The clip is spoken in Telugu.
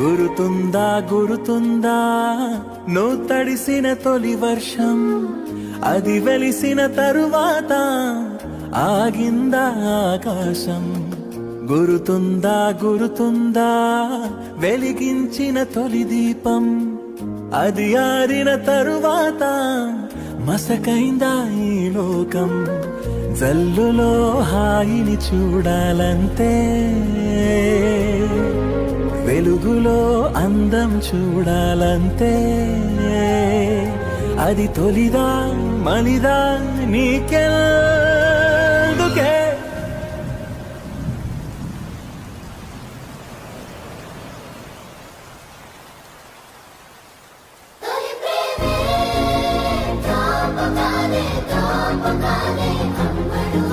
గురుతుందా గురుతుందా నువ్వు తడిసిన తొలి వర్షం, అది వెలిసిన తరువాత ఆగిందా ఆకాశం. గురుతుందా గురుతుందా వెలిగించిన తొలి దీపం, అది ఆరిన తరువాత మసకైందా ఈ లోకం. జల్లులో హాయిని చూడాలంటే, వెలుగులో అందం చూడాలంటే, అది తొలిదా మలిదా నీకెందుకే. తాపకాలే తాపకాలే అమ్మడు